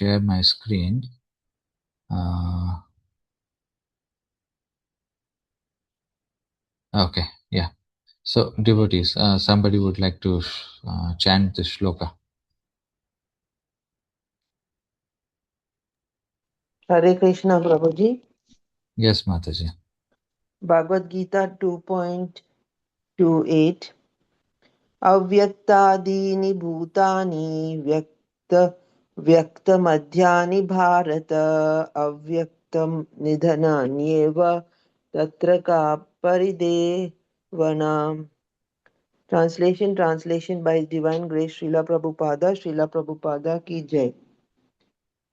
share my screen. Okay, yeah. So, devotees, somebody would like to chant this shloka. Hare Krishna, Prabhuji. Yes, Mataji. Bhagavad Gita 2.28 Avyaktadini bhutani vyaktamadhyani bharata avyaktam nidhananyeva tatra ka paridevanam. Translation by His Divine Grace Srila Prabhupada ki Jai.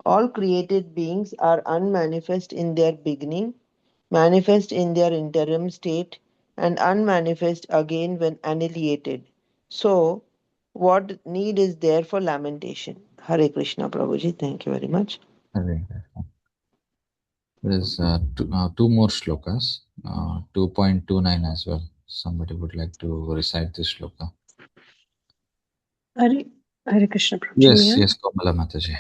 All created beings are unmanifest in their beginning, manifest in their interim state, and unmanifest again when annihilated. So, what need is there for lamentation? Hare Krishna, Prabhuji. Thank you very much. There's two more shlokas, 2.29 as well. Somebody would like to recite this shloka. Hare Krishna, Prabhuji. Yes, Kamala Mataji.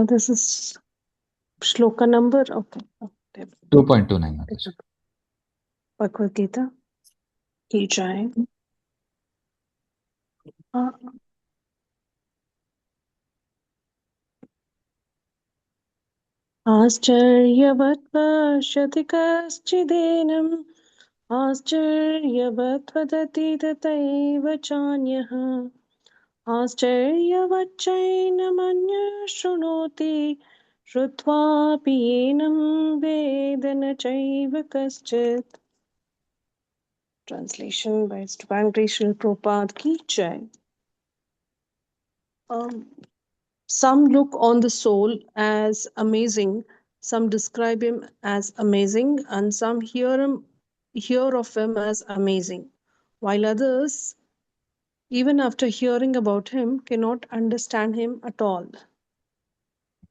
This is shloka number, okay. 2.29 Mataji. Bhagavad Gita ki Jai. आश्चर्यवत् पश्यति कश्चिदेनम् आश्चर्यवत् वदति तथैव चान्यः आश्चर्यवच्चैनमन्यः शृणोति श्रुत्वापि एनं वेद न चैव कश्चित्. Translation by Divine Grace Srila Prabhupada ki Jai. Some look on the soul as amazing, some describe him as amazing, and some hear of him as amazing, while others, even after hearing about him, cannot understand him at all.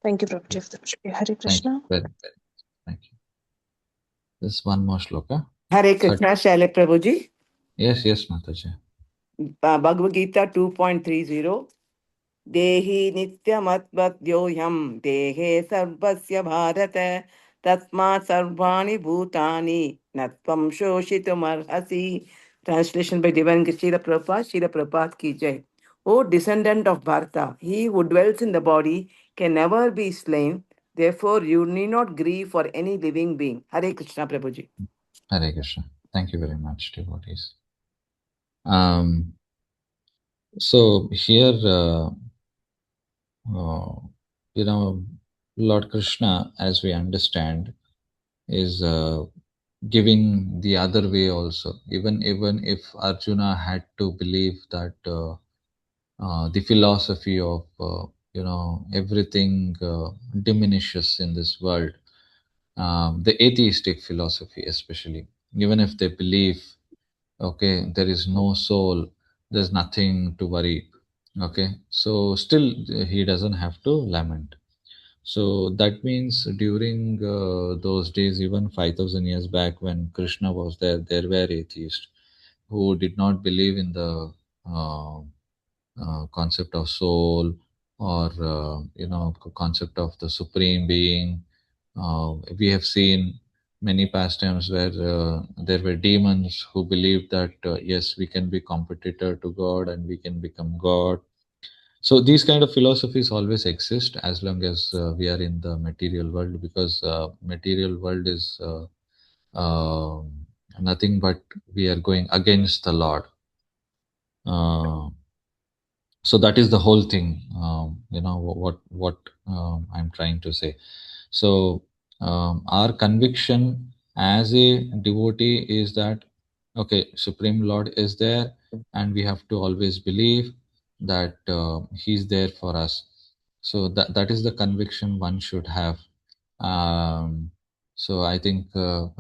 Thank you, Prabhuji. Hare Krishna. Thank you. There's one more shloka. Hare Krishna, Shaila Prabhuji. Yes, Mataji. Bhagavad Gita 2.30 Dehi nityamatmadyoyam dehe sarvasya bharata tasmat sarvani bhutani natvam shoshitum. Translation by Divine Srila Prabhupada ki Jai. O descendant of Bharata, he who dwells in the body can never be slain. Therefore, you need not grieve for any living being. Hare Krishna, Prabhuji. Hare Krishna. Thank you very much, devotees. So here, Lord Krishna, as we understand, is giving the other way also. Even if Arjuna had to believe that the philosophy of everything diminishes in this world, the atheistic philosophy especially, even if they believe, okay, there is no soul, there's nothing to worry, okay, so still he doesn't have to lament. So that means during those days, even 5,000 years back when Krishna was there were atheists who did not believe in the concept of soul, or concept of the supreme being. We have seen many pastimes where there were demons who believed that yes, we can be competitor to God and we can become God. So these kind of philosophies always exist as long as we are in the material world, because material world is nothing but we are going against the Lord. So that is the whole thing. What I'm trying to say. So our conviction as a devotee is that, okay, Supreme Lord is there, and we have to always believe that He's there for us. So that is the conviction one should have. So I think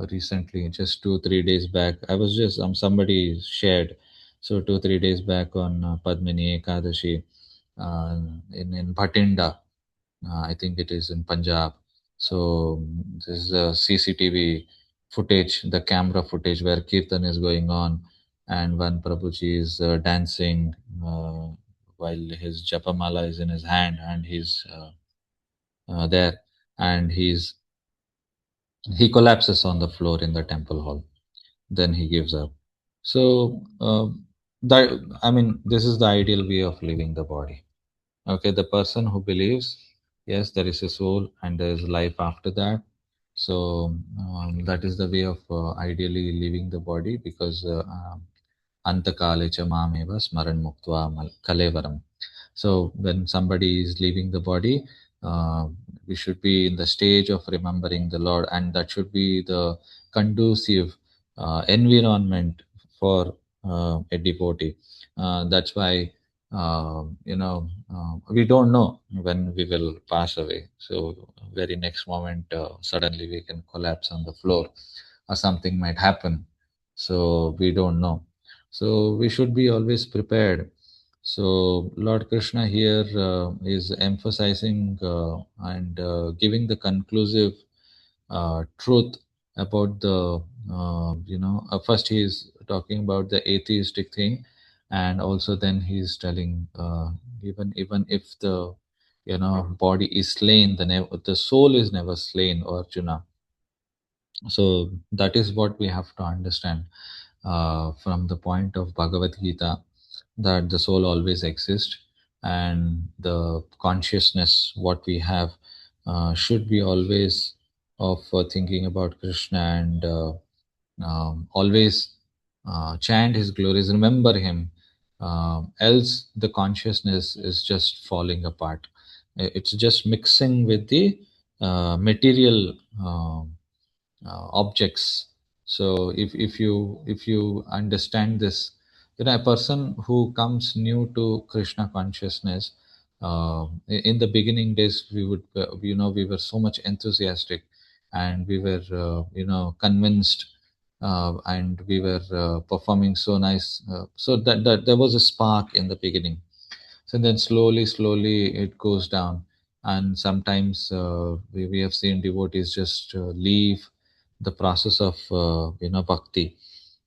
recently, just 2-3 days back, I was just somebody shared. So 2-3 days back on Padmini Ekadashi in Bhatinda, I think it is in Punjab. So this is a CCTV footage, the camera footage where Kirtan is going on. and when Prabhuji is dancing while his japamala is in his hand, and he's there, and he collapses on the floor in the temple hall. Then he gives up. So that, I mean, this is the ideal way of living the body. Okay, the person who believes, yes, there is a soul and there is life after that. So that is the way of ideally living the body, because antakale cha mameva smaran muktva kalevaram. So when somebody is leaving the body, we should be in the stage of remembering the Lord, and that should be the conducive environment for a devotee. That's why we don't know when we will pass away. So very next moment, suddenly we can collapse on the floor, or something might happen. So we don't know. So we should be always prepared. So Lord Krishna here is emphasizing and giving the conclusive truth about the first he is talking about the atheistic thing, and also then he is telling even if the body is slain, the soul is never slain, Arjuna. So that is what we have to understand from the point of Bhagavad Gita, that the soul always exists, and the consciousness what we have should be always of thinking about Krishna, and always chant his glories, remember him. Else the consciousness is just falling apart. It's just mixing with the material objects. So if you understand this, a person who comes new to Krishna consciousness, in the beginning days, we would we were so much enthusiastic, and we were convinced, and we were performing so nice, so that there was a spark in the beginning. So then slowly it goes down, and sometimes we have seen devotees just leave the process of bhakti.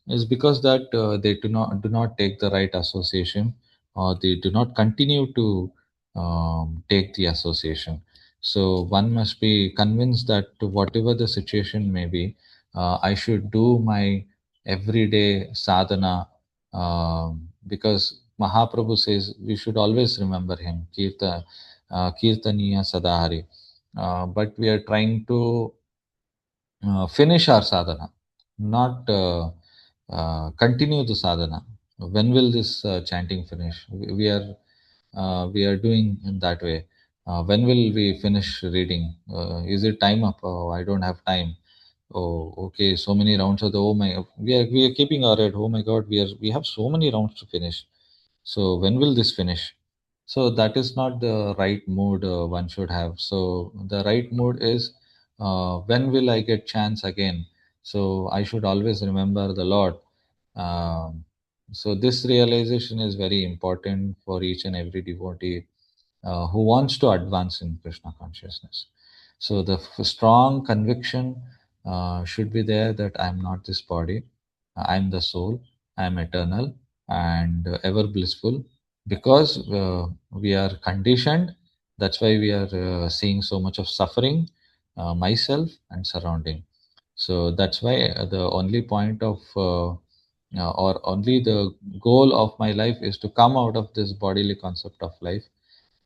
Is because that they do not take the right association, or they do not continue to take the association. So one must be convinced that whatever the situation may be, I should do my everyday sadhana, because Mahaprabhu says we should always remember him, Kirtaniya Sadahari. But we are trying to finish our sadhana, not continue the sadhana. When will this chanting finish? We are doing in that way. When will we finish reading? Is it time up? Oh, I don't have time. Oh, okay. So many rounds of the, oh my, we are keeping our head. Oh my God, we have so many rounds to finish. So when will this finish? So that is not the right mood one should have. So the right mood is, when will I get chance again? So I should always remember the Lord. Um, so this realization is very important for each and every devotee who wants to advance in Krishna consciousness. So the strong conviction should be there that I am not this body, I am the soul, I am eternal and ever blissful. Because we are conditioned, that's why we are seeing so much of suffering, myself and surrounding. So that's why the only point of or only the goal of my life is to come out of this bodily concept of life,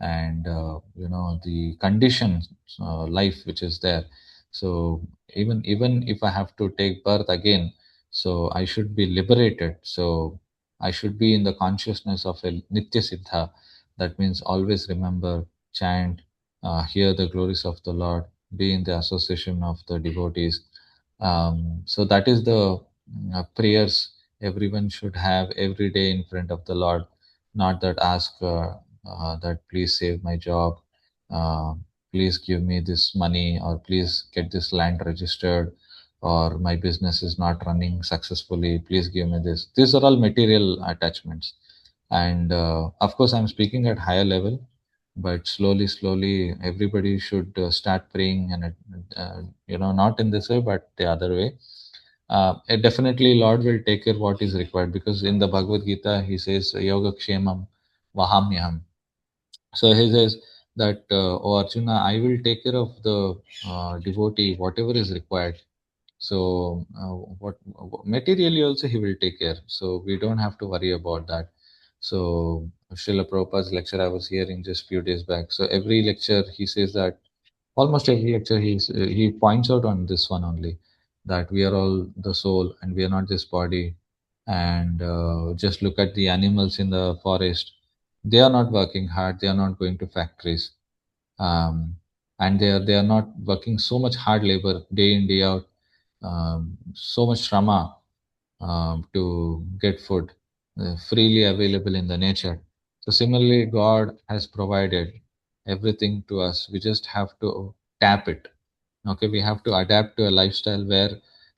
and the conditioned life which is there. So even if I have to take birth again, so I should be liberated. So I should be in the consciousness of a nitya siddha. That means always remember, chant, hear the glories of the Lord, be in the association of the devotees. So that is the prayers everyone should have every day in front of the Lord. Not that ask that please save my job, uh, please give me this money, or please get this land registered, or my business is not running successfully, please give me this. These are all material attachments. And of course, I'm speaking at higher level, but slowly everybody should start praying, and not in this way but the other way. Definitely Lord will take care what is required, because in the Bhagavad Gita he says yoga kshemam vahamyaham. So he says that, oh Arjuna, I will take care of the devotee, whatever is required. So what materially also he will take care. So we don't have to worry about that. So Srila Prabhupada's lecture I was hearing just few days back. So every lecture he says that, almost every lecture he points out on this one only, that we are all the soul and we are not this body. And just look at the animals in the forest. They are not working hard. They are not going to factories, and they are not working so much hard labor day in day out, so much shrama to get food freely available in the nature. So similarly, God has provided everything to us. We just have to tap it. Okay, we have to adapt to a lifestyle where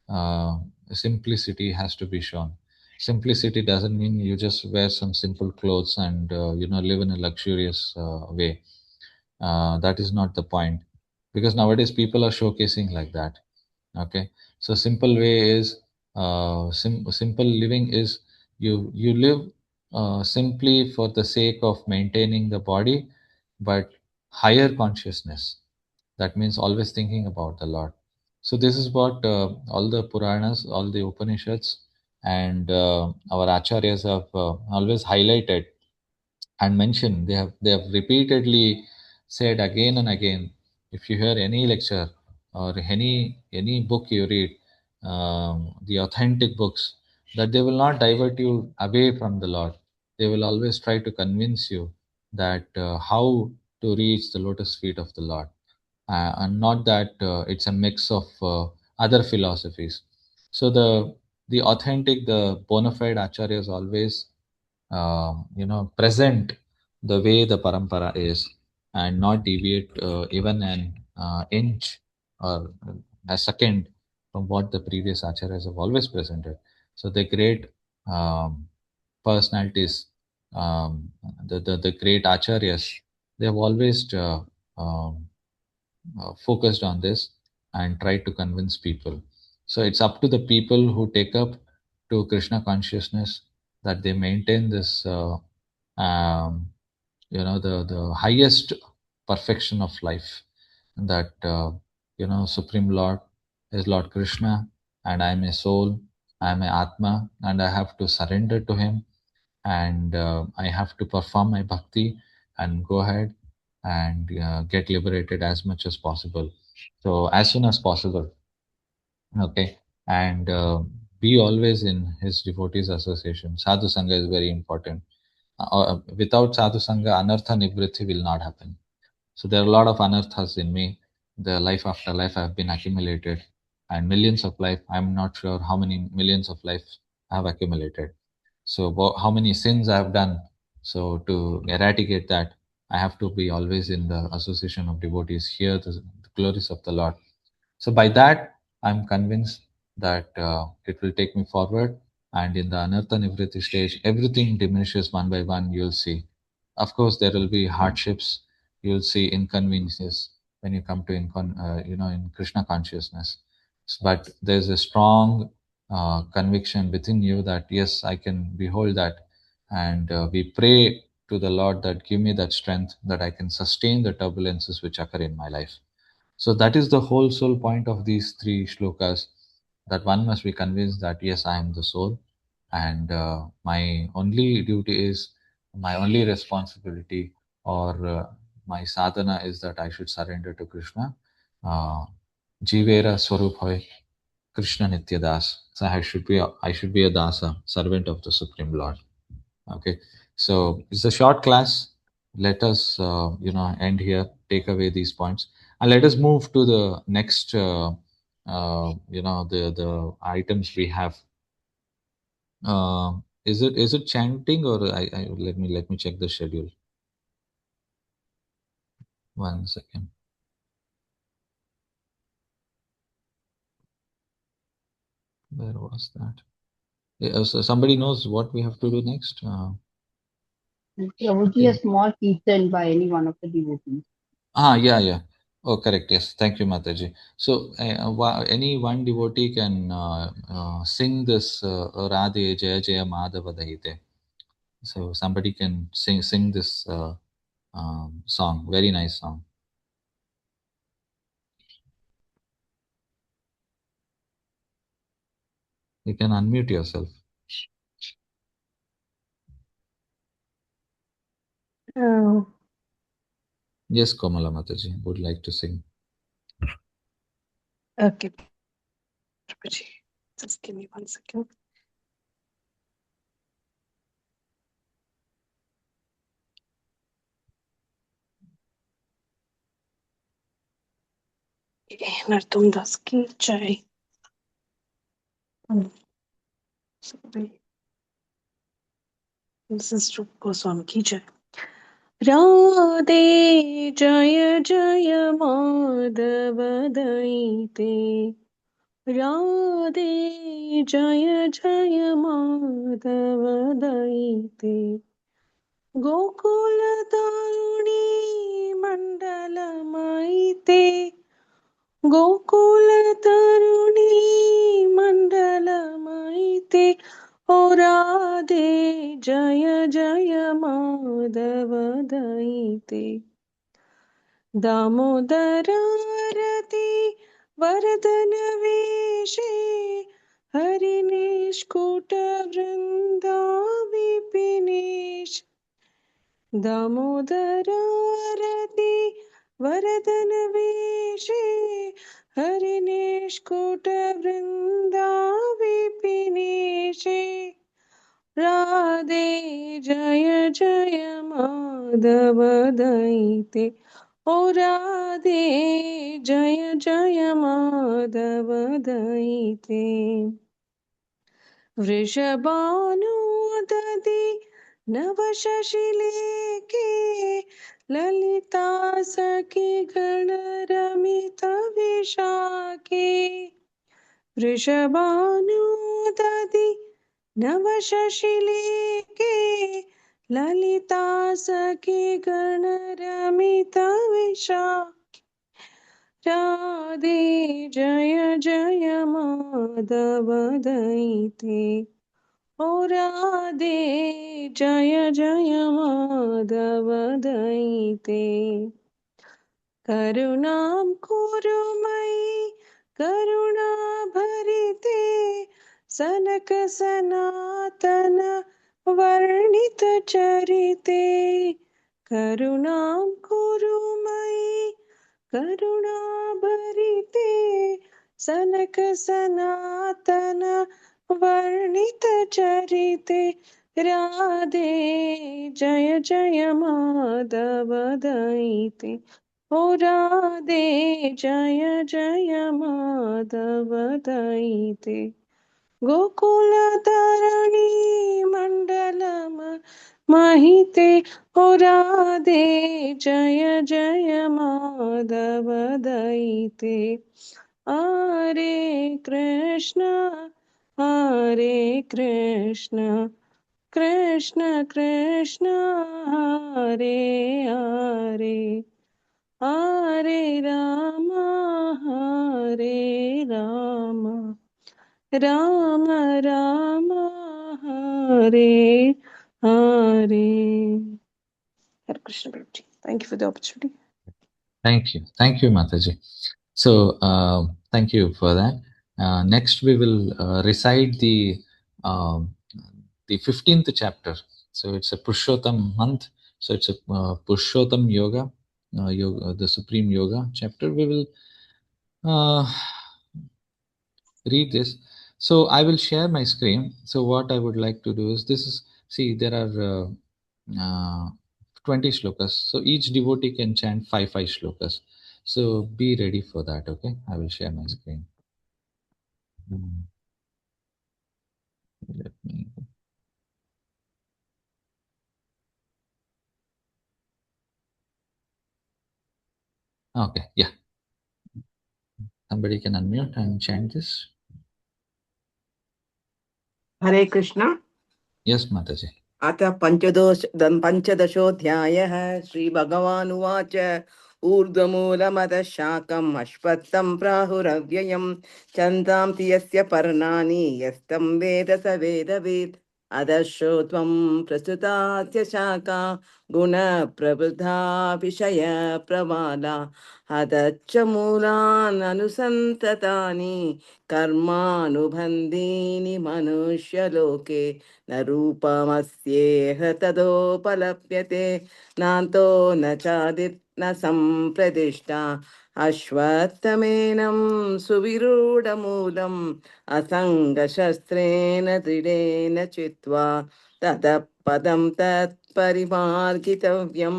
uh, simplicity has to be shown. Simplicity doesn't mean you just wear some simple clothes and live in a luxurious way. That is not the point, because nowadays people are showcasing like that. Okay, so simple way is simple living is, you live simply for the sake of maintaining the body, but higher consciousness. That means always thinking about the Lord. So this is what all the Puranas, all the Upanishads, and our acharyas have always highlighted and mentioned. They have repeatedly said again and again. If you hear any lecture or any book you read, the authentic books, that they will not divert you away from the Lord. They will always try to convince you that how to reach the lotus feet of the Lord, and not that it's a mix of other philosophies. So the authentic, the bona fide acharyas always present the way the parampara is, and not deviate even an inch or a second from what the previous acharyas have always presented. So the great um, personalities, the great acharyas, they have always um, focused on this and tried to convince people. So it's up to the people who take up to Krishna consciousness, that they maintain this, the highest perfection of life. That Supreme Lord is Lord Krishna, and I am a soul, I am a Atma, and I have to surrender to Him, and I have to perform my bhakti and go ahead and get liberated as much as possible. So as soon as possible, okay, and be always in his devotees association. Sadhu Sangha is very important. Without Sadhu Sangha, Anartha Nivritti will not happen. So there are a lot of anarthas in me. The life after life I have been accumulated, and millions of life. I'm not sure how many millions of lives I have accumulated. So how many sins I have done. So to eradicate that, I have to be always in the association of devotees. Hear the glories of the Lord. So by that, I'm convinced that it will take me forward. And in the Anartha Nivritti stage, everything diminishes one by one. You'll see. Of course, there will be hardships. You'll see inconveniences when you come to in Krishna consciousness. But there's a strong conviction within you that yes, I can behold that, and we pray to the Lord that give me that strength that I can sustain the turbulences which occur in my life. So that is the whole soul point of these three shlokas, that one must be convinced that yes, I am the soul, and my only duty is, my only responsibility, or my sadhana is that I should surrender to Krishna. Uh, Jivera Swarup Hoy, Krishna Nitya Das. So I should be a dasa, servant of the Supreme Lord. Okay, so it's a short class. Let us end here, take away these points, and let us move to the next the items we have. Is it chanting, or I let me check the schedule. One second. Where was that? So somebody knows what we have to do next. Prabhuji, a Okay. small kirtan by any one of the devotees. Yeah, yeah. Oh, correct. Yes. Thank you, Mataji. So, any one devotee can sing this Radhe Jaya Jaya Madhava Dahite. So, somebody can sing this song. Very nice song. You can unmute yourself. Oh, Yes, Komala Mataji would like to sing. okay, Prabhuji. Just give me 1 second. Narottam दास की जय. Sorry. This is Rup Goswami की जय. राधे जय जय माधव दयिते. राधे जय जय माधव दयिते. गोकुल तारुणी मंडल माइते. गोकुल तरुणी मंडल माइते. ओ राधे जय जय माधव दयिते. दामोदर रति वरदन वेशे. हरिनिष्कुट वृंदा विपिनेश. दामोदर रति वरदन वेशे. हरिनिष्कुट वृंदा विपिनेशे. राधे जय जय माधव दयिते. ओ राधे जय जय माधव दयिते. वृषभानुदति नवशशिलेके. ललिता सखि गणरमित विशाखे. वृषभानुदति नवशशिलेके. ललिता सखि गणरमित विशाखे. राधे जय जय माधव दयिते. ओ राधे जय जय माधव दयिते. करुणां कुरु मयि करुणा भरिते. सनक सनातन वर्णित चरिते. करुणां कुरु मयि करुणा भरिते. सनक सनातन वर्णित चरिते. राधे जय जय माधव दयिते. ओ राधे जय जय माधव दयिते. गोकुल तरणि मण्डलम महिते. ओ राधे जय जय माधव दयिते. हरे कृष्ण कृष्ण कृष्ण हरे हरे. हरे Ram Ram Ram Hare Hare. Hare Krishna Prabhuji. Thank you for the opportunity. Thank you, Mataji. So, thank you for that. Next, we will recite um, the 15th chapter. So, it's a Purushottam month. So, it's a Purushottam yoga, the supreme yoga chapter. We will read this. So, I will share my screen. So, what I would like to do is this is see, there are 20 shlokas. So, each devotee can chant five shlokas. So, be ready for that. Okay, I will share my screen. Let me. Okay, yeah. Somebody can unmute and chant this. Hare Krishna. Yes, Mataji. अथ पञ्चदशोऽध्यायः. श्रीभगवानुवाच ऊर्ध्वमूलमदः शाकम् अश्वत्थं प्राहुरव्ययम् छन्दांसि यस्य पर्णानि यस्तं वेद स वेदवित् अदशो प्रस्तुतास्य शाखा गुणप्रवृद्धा विषयप्रवाला अदच्च मूलान् अनुसन्ततानि कर्मानुबन्धीनि मनुष्यलोके न रूपमस्येह तदोपलभ्यते नान्तो न चादित् न सम्प्रदिष्टा अश्वत्थमेनं सुविरूढमूलम् असङ्गशस्त्रेण दृढेन चित्वा ततः पदं तत्परिमार्गितव्यं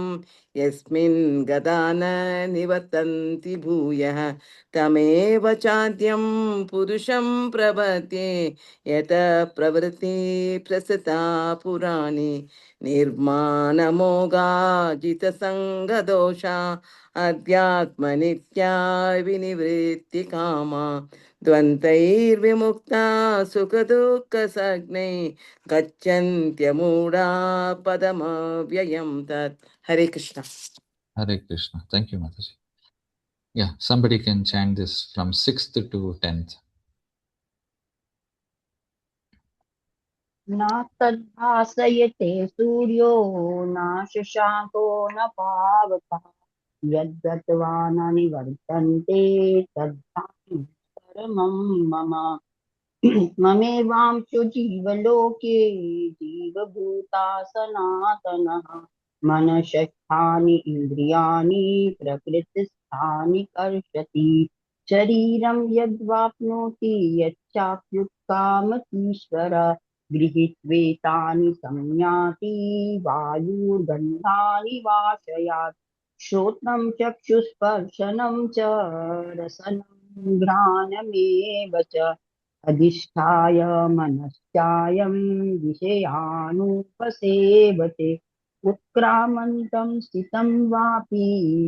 यस्मिन् गदा न निवर्तन्ति भूयः तमेव चाद्यं पुरुषं प्रपद्ये यत प्रवृत्ति प्रसृता पुराणी निर्माणमोगाजितसङ्गदोषा अध्यात्मनित्या विनिवृत्तिकामा द्वन्द्वैर्विमुक्ता सुखदुःखसज्ञै गच्छन्त्यमूढा पदमव्ययं तत् हरे Krishna. Hare Krishna. Thank you, Mataji. Yeah, somebody can chant this from 6th to 10th. न तद्भासयते सूर्यो न शशाङ्को न पावकः यद्गत्वा न निवर्तन्ते तद्धाम परमं मम ममेवांशो जीवलोके जीवभूता सनातनः मनषष्ठानि इन्द्रियाणि प्रकृतिस्थानि कर्षति शरीरं यद्वाप्नोति यच्चाप्युत्कामतीश्वर गृहीत्वेतानि संयाति वायुर्गन्धानि वाशयात् श्रोत्रं चक्षुस्पर्शनं च रसनं घ्राणमेव च अधिष्ठाय मनश्चायं विषयानुपसेवते उत्क्रामन्तं स्थितं वापि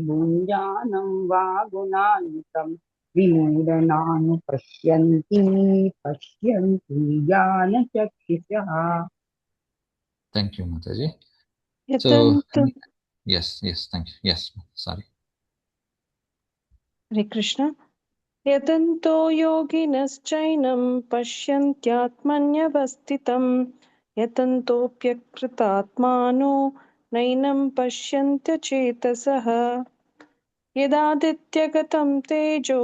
भुञ्जानं वा गुणान्वितं विमूढनानुपश्यन्ति पश्यन्ति ज्ञानचक्षुषः. Thank you, Mataji. So, यतन्तु yes, thank you. Yes, sorry. हरे कृष्ण यतन्तो योगिनश्चैनं पश्यन्त्यात्मन्यवस्थितं यतन्तोऽप्यकृतात्मानो नैनं पश्यन्त्यचेतसः यदादित्यगतं तेजो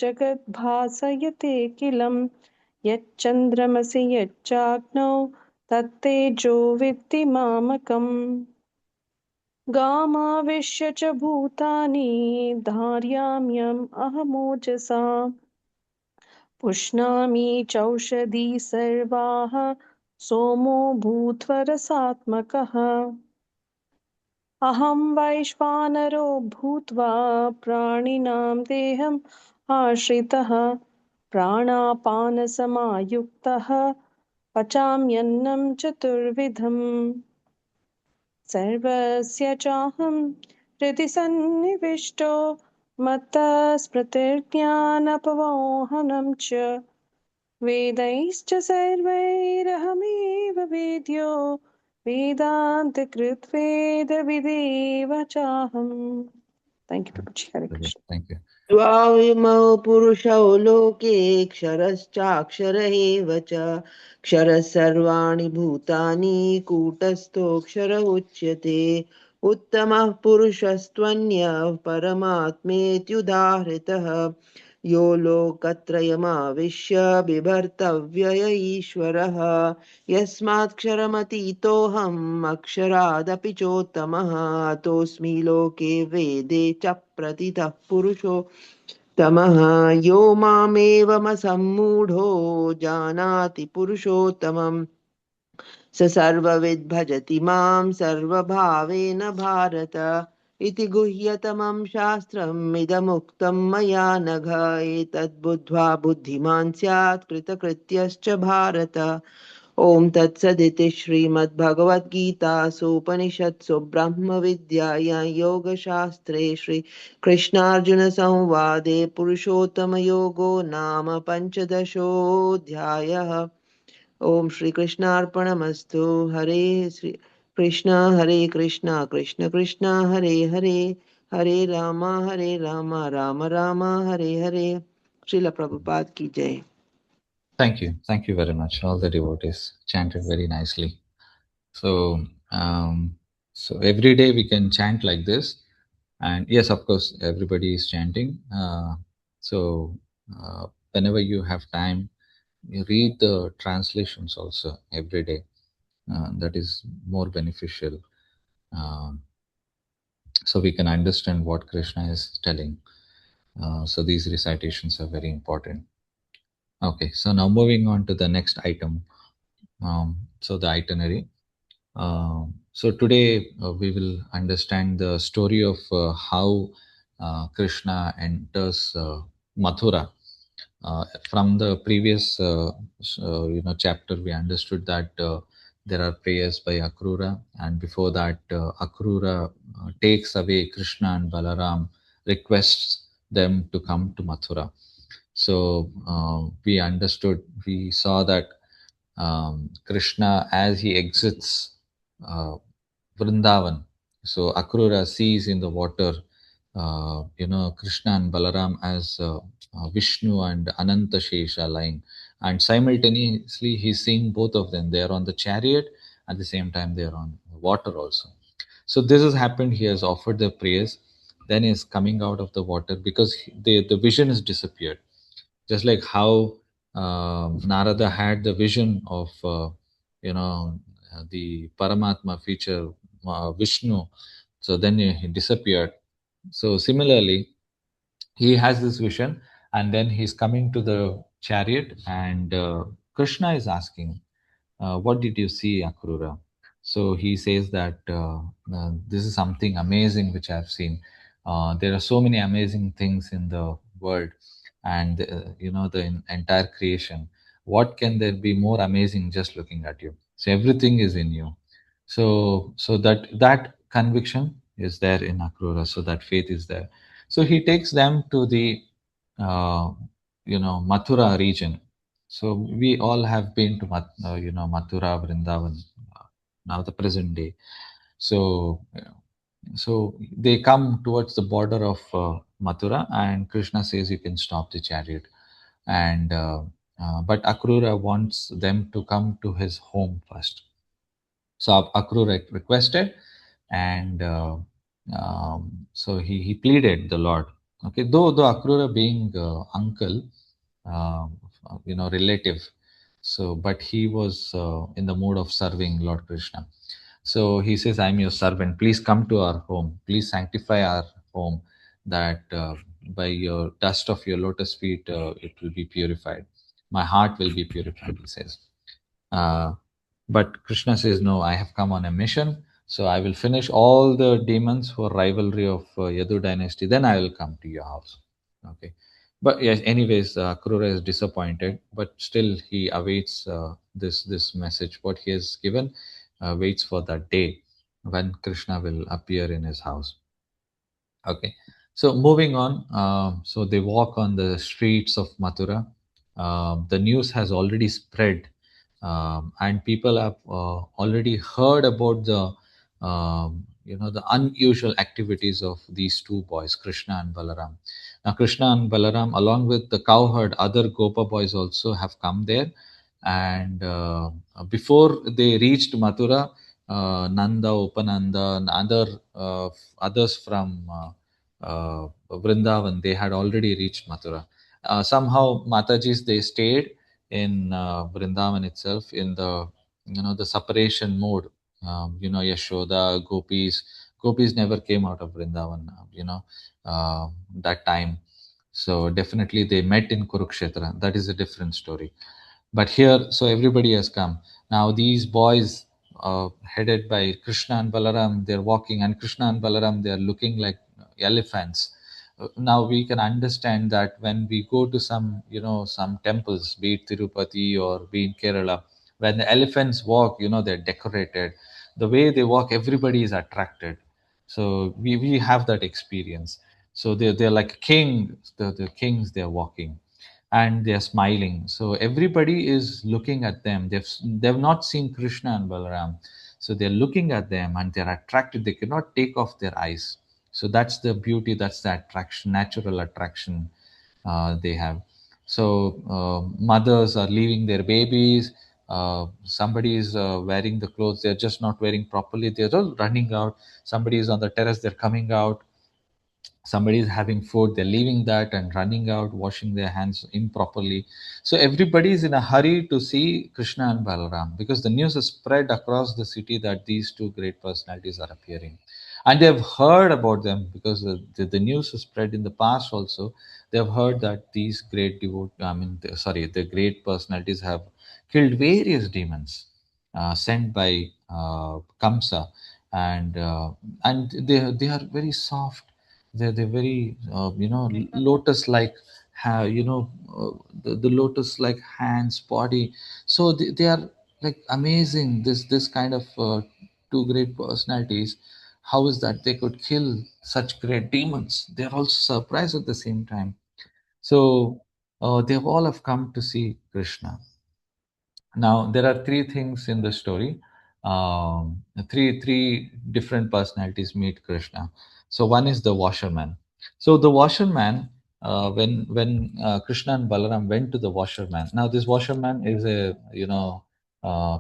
जगद्भासयतेऽखिलं यच्चन्द्रमसि यच्चाग्नौ तत्तेजो विद्धि मामकम् गामाविश्य च भूतानि धारयाम्यहम् अहमोजसा पुष्णामि चौषधी सर्वाः सोमो भूत्वरसात्मकः अहं वैश्वानरो भूत्वा प्राणिनां देहम् आश्रितः प्राणापानसमायुक्तः पचाम्यन्नं चतुर्विधम् सर्वस्य चाहं हृदि सन्निविष्टो मत्तः स्मृतिर्ज्ञानपवोहनं च वेदैश्च सर्वैरहमेव वेद्यो वेदान्तकृत्वेदविदेव चाहम् thank you Prabhuji Hare Krishna Thank you. द्वाविमौ पुरुषौ लोके क्षरश्चाक्षर एव च क्षरः सर्वाणि भूतानि कूटस्थोऽक्षर उच्यते उत्तमः पुरुषस्त्वन्यः परमात्मेत्युदाहृतः यो लोकत्रयमाविश्य बिभर्तव्यय ईश्वरः यस्माक्षरमतीतोऽहम् अक्षरादपि चोत्तमः अतोऽस्मि लोके वेदे च प्रतितः पुरुषो तमः यो मामेवमसम्मूढो जानाति पुरुषोत्तमम् स सर्वविद् भजति मां सर्वभावेन भारत इति गुह्यतमं शास्त्रम् इदमुक्तं मया नघ एतद्बुद्ध्वा बुद्धिमान् स्यात् कृतकृत्यश्च भारत ॐ तत्सदिति श्रीमद्भगवद्गीतासूपनिषत्सु ब्रह्मविद्यायां योगशास्त्रे श्रीकृष्णार्जुनसंवादे पुरुषोत्तमयोगो नाम पञ्चदशोऽध्यायः। ॐ श्रीकृष्णार्पणमस्तु। हरे श्री कृष्ण हरे Krishna Krishna Krishna Hare Hare Hare Rama, Hare Rama, Rama Rama, Hare Hare. Srila Prabhupada ki jai. Thank you very much. All the devotees chanted very nicely. So, so every day we can chant like this, and yes, of course, everybody is chanting. So, whenever you have time, you read the translations also every day. That is more beneficial. Um, so we can understand what Krishna is telling. So these recitations are very important. Okay, so now moving on to the next item. So the itinerary. So today we will understand the story of how Krishna enters Mathura. From the previous chapter, we understood that there are prayers by Akrura, and before that, Akrura takes away Krishna and Balaram, requests them to come to Mathura. So we saw that Krishna, as he exits uh, Vrindavan, so Akrura sees in the water, Krishna and Balaram as Vishnu and Ananta Shesha lying, and simultaneously he's seeing both of them. They are on the chariot, at the same time they are on water also. So this has happened. He has offered the prayers, then is coming out of the water because the vision has disappeared, just like how Narada had the vision of the Paramatma feature, Vishnu. So then he disappeared. So similarly, he has this vision, and then he's coming to the chariot, and Krishna is asking, what did you see, Akrura? So he says that this is something amazing which I've seen. There are so many amazing things in the world, and the entire creation. What can there be more amazing just looking at you? So everything is in you. So that conviction is there in Akrura. So that faith is there. So he takes them to the uh, Mathura region. So we all have been to Mathura, Vrindavan, now the present day. So so they come towards the border of Mathura, and Krishna says you can stop the chariot, and but Akrura wants them to come to his home first. So Akrura requested, and so he pleaded the Lord. Okay, though Akrura being uncle, uh, relative, so but he was in the mood of serving Lord Krishna. So he says, "I'm your servant. Please come to our home. Please sanctify our home, that by your dust of your lotus feet, it will be purified. My heart will be purified." He says. Uh, but Krishna says, "No, I have come on a mission. So I will finish all the demons for rivalry of Yadu dynasty. Then I will come to your house." Okay. But yes, anyways, Krura is disappointed, but still he awaits this message. What he has given, waits for that day when Krishna will appear in his house. Okay, so moving on. So they walk on the streets of Mathura. The news has already spread, and people have already heard about the unusual activities of these two boys, Krishna and Balaram. Now, Krishna and Balaram, along with the cowherd, other Gopa boys also have come there. And before they reached Mathura, Nanda, Upananda, and others from Vrindavan, they had already reached Mathura. Somehow, Matajis, they stayed in Vrindavan itself in the separation mode. Yashoda, Gopis never came out of Vrindavan. That time. So definitely they met in Kurukshetra. That is a different story. But here, so everybody has come. Now these boys, headed by Krishna and Balaram, they're walking, and Krishna and Balaram, they're looking like elephants. Now we can understand that when we go to some temples, be it Tirupati or be in Kerala, when the elephants walk, they're decorated. The way they walk, everybody is attracted. So we have that experience. So they're like kings, the kings, they're walking, and they're smiling. So everybody is looking at them. They've not seen Krishna and Balaram, so they're looking at them and they're attracted. They cannot take off their eyes. So that's the beauty, that's the attraction, natural attraction they have. So mothers are leaving their babies. Somebody is wearing the clothes, they're just not wearing properly, they're just running out. Somebody is on the terrace, they're coming out. Somebody is having food, they're leaving that and running out, washing their hands improperly. So everybody is in a hurry to see Krishna and Balaram, because the news is spread across the city that these two great personalities are appearing. And they've heard about them, because the news is spread in the past also. They've heard that these great the great personalities have killed various demons sent by Kamsa. And they are very soft. They're very lotus like, the lotus like hands, body. So they are like amazing, this kind of two great personalities. How is that they could kill such great demons? They're also surprised at the same time. So they all have come to see Krishna. Now there are three things in the story. Three different personalities meet Krishna. So one is the washerman. So the washerman, when Krishna and Balaram went to the washerman. Now this washerman is a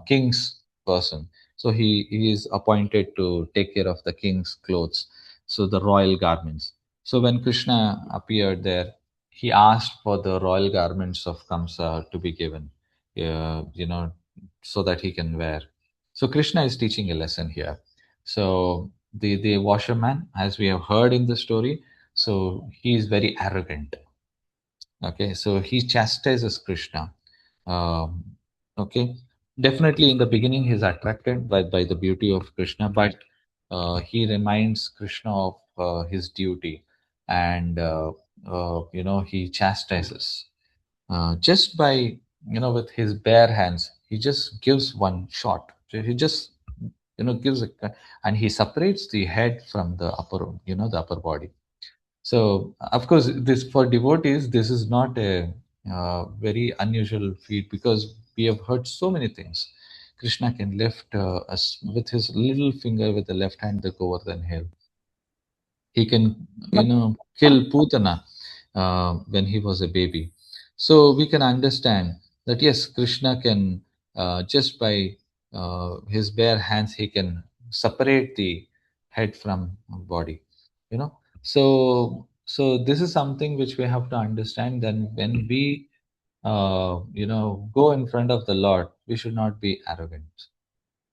king's person. So he is appointed to take care of the king's clothes, so the royal garments. So when Krishna appeared there, he asked for the royal garments of Kamsa to be given, uh, you know, so that he can wear. So Krishna is teaching a lesson here. So the washerman, as we have heard in the story, so he is very arrogant. Okay, so he chastises Krishna. Um, okay, definitely in the beginning he's attracted by the beauty of Krishna, but he reminds Krishna of his duty, and he chastises just by, with his bare hands. He just gives one shot. So he just gives and he separates the head from the the upper body. So of course, this for devotees, this is not a very unusual feat, because we have heard so many things. Krishna can lift us with his little finger with the left hand the Govardhan hill. He can, kill Putana when he was a baby. So we can understand that yes, Krishna can, just by his bare hands, he can separate the head from body. So this is something which we have to understand. Then when we, go in front of the Lord, we should not be arrogant.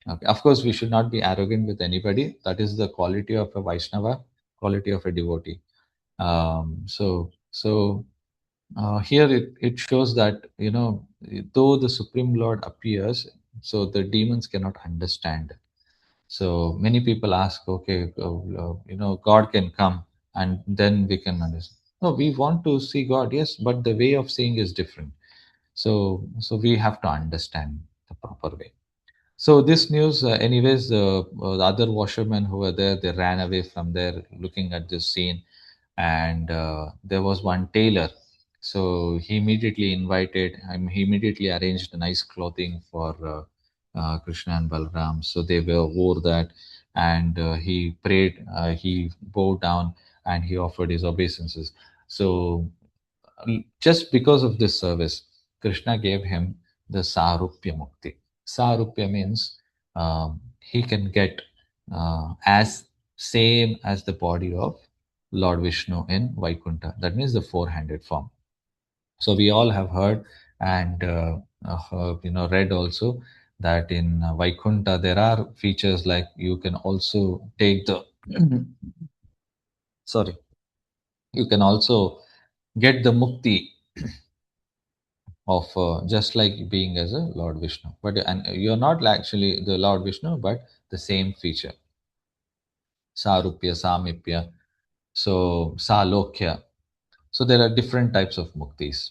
Okay. Of course, we should not be arrogant with anybody. That is the quality of a Vaishnava, quality of a devotee. So here it shows that, though the Supreme Lord appears, so the demons cannot understand. So many people ask, okay, God can come and then we can understand. No, we want to see God, yes, but the way of seeing is different. So we have to understand the proper way. So this news, anyways, the other washermen who were there, they ran away from there, looking at this scene, and there was one tailor. So he immediately he immediately arranged nice clothing for Krishna and Balram. So they wore that, and he prayed, he bowed down, and he offered his obeisances. So just because of this service, Krishna gave him the Sarupya Mukti. Sarupya means he can get as same as the body of Lord Vishnu in Vaikuntha. That means the four-handed form. So we all have heard and read also that in Vaikuntha there are features like you can also take the sorry, you can also get the mukti of just like being as a Lord Vishnu. But and you're not actually the Lord Vishnu, but the same feature. Sarupya, Samipya, so Salokya. So there are different types of muktis,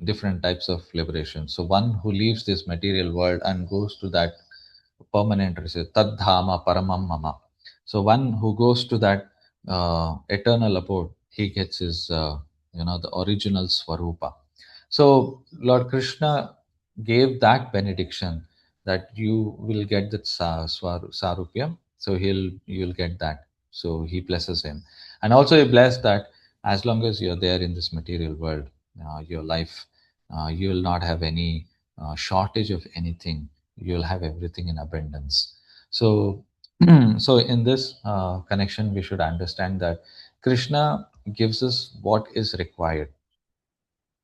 different types of liberation. So one who leaves this material world and goes to that permanent residence, Tadhama Paramam Mama. So one who goes to that eternal abode, he gets his, the original Swarupa. So Lord Krishna gave that benediction that you will get that Sarupya. So you'll get that. So he blesses him. And also he blessed that as long as you're there in this material world, your life, you will not have any shortage of anything. You'll have everything in abundance. So, so in this connection, we should understand that Krishna gives us what is required.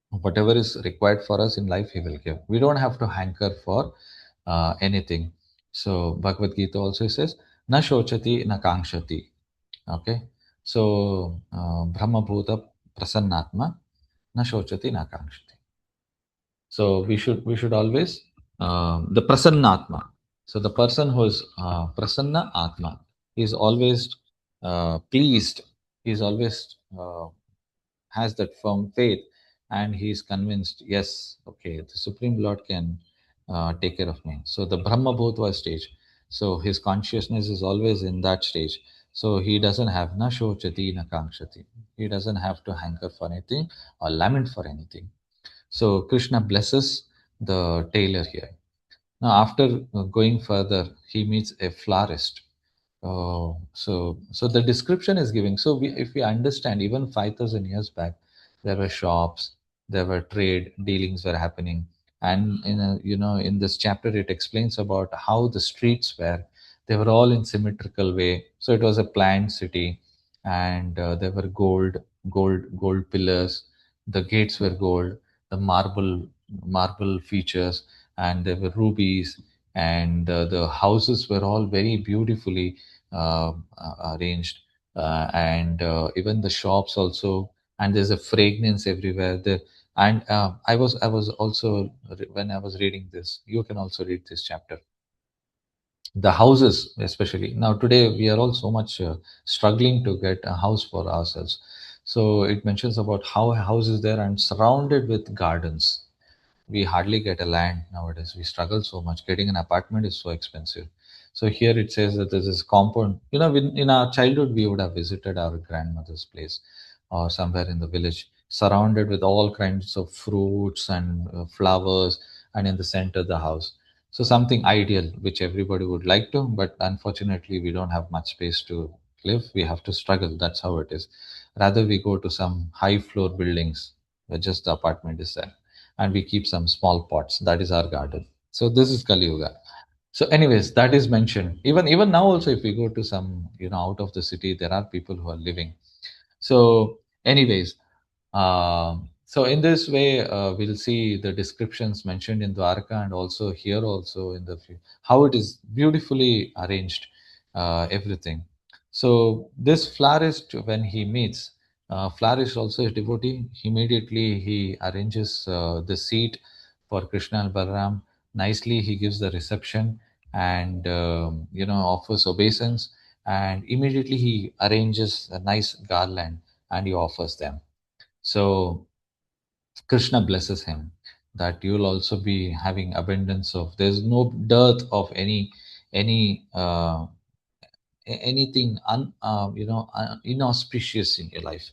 Whatever is required for us in life, He will give. We don't have to hanker for anything. So Bhagavad Gita also says, "Na shochati, na kankshati." Okay, so Brahma Bhuta Prasannatma, na shochati, na kankshati. So we should always the Prasannatma. So the person who is Prasanna Atma is always pleased. He is always has that firm faith, and he is convinced, yes, okay, the Supreme Lord can take care of me. So the Brahma Bhutva stage, so his consciousness is always in that stage. So he doesn't have na shochati na kankshati. He doesn't have to hanker for anything or lament for anything. So Krishna blesses the tailor here. Now, after going further, he meets a florist. So the description is giving. So if we understand, even 5,000 years back, there were shops, there were trade dealings were happening, and in this chapter it explains about how the streets were. They were all in symmetrical way. So it was a planned city, and there were gold pillars. The gates were gold. The marble features, and there were rubies, and the houses were all very beautifully arranged, and even the shops also, and there's a fragrance everywhere there. And I was also, when I was reading this, you can also read this chapter, the houses especially. Now today we are all so much struggling to get a house for ourselves. So it mentions about how a house is there and surrounded with gardens. We hardly get a land nowadays. We struggle so much. Getting an apartment is so expensive. So here it says that there's this compound. In our childhood, we would have visited our grandmother's place or somewhere in the village, surrounded with all kinds of fruits and flowers, and in the center, the house. So something ideal, which everybody would like to, but unfortunately, we don't have much space to live. We have to struggle. That's how it is. Rather, we go to some high floor buildings where just the apartment is there, and we keep some small pots. That is our garden. So this is Kali Yuga. So anyways, that is mentioned. Even now also, if we go to some out of the city, there are people who are living. So anyways, so in this way, we'll see the descriptions mentioned in Dwarka, and also here also in the how it is beautifully arranged, everything. So this florist, when he meets, florist also a devotee. Immediately he arranges the seat for Krishna and Balaram. Nicely he gives the reception, and offers obeisance, and immediately he arranges a nice garland and he offers them. So Krishna blesses him that you will also be having abundance of. There's no dearth of any anything inauspicious in your life.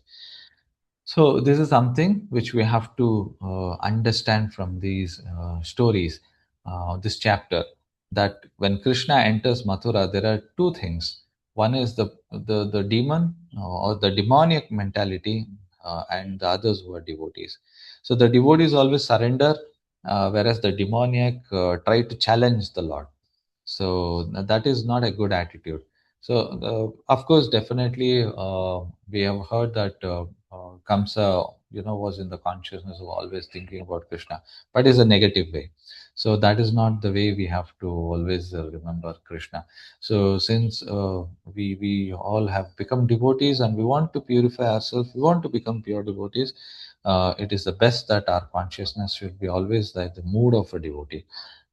So this is something which we have to understand from these stories, this chapter, that when Krishna enters Mathura, there are two things. One is the demon or the demoniac mentality, and the others who are devotees. So the devotees always surrender, whereas the demoniac try to challenge the Lord. So that is not a good attitude. So of course, definitely, we have heard that Kamsa, was in the consciousness of always thinking about Krishna, but is a negative way. So that is not the way we have to always remember Krishna. So since we all have become devotees and we want to purify ourselves, we want to become pure devotees. It is the best that our consciousness should be always like the mood of a devotee,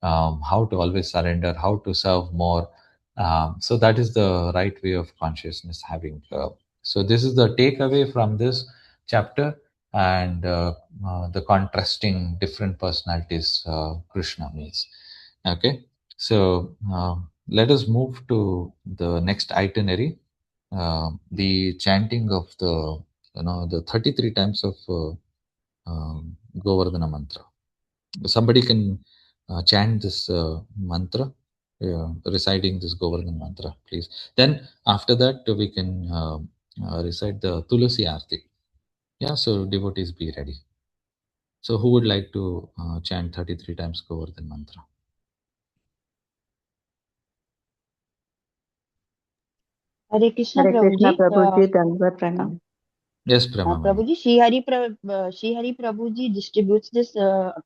how to always surrender, how to serve more. So that is the right way of consciousness having. So this is the takeaway from this chapter, and the contrasting different personalities Krishna means. Okay, so let us move to the next itinerary. The chanting of the 33 times of Govardhana mantra. Somebody can chant this mantra, reciting this Govardhan mantra, please. Then after that, we can recite the Tulasi Aarti. Yeah, so devotees be ready. So who would like to chant 33 times Govardhan mantra? Hare Krishna, Hare Krishna, Prabhuji. Prabhuji, Dandavat Pranam. Yes, Pramamani. Prabhuji, Sri Hari Prabhuji distributes this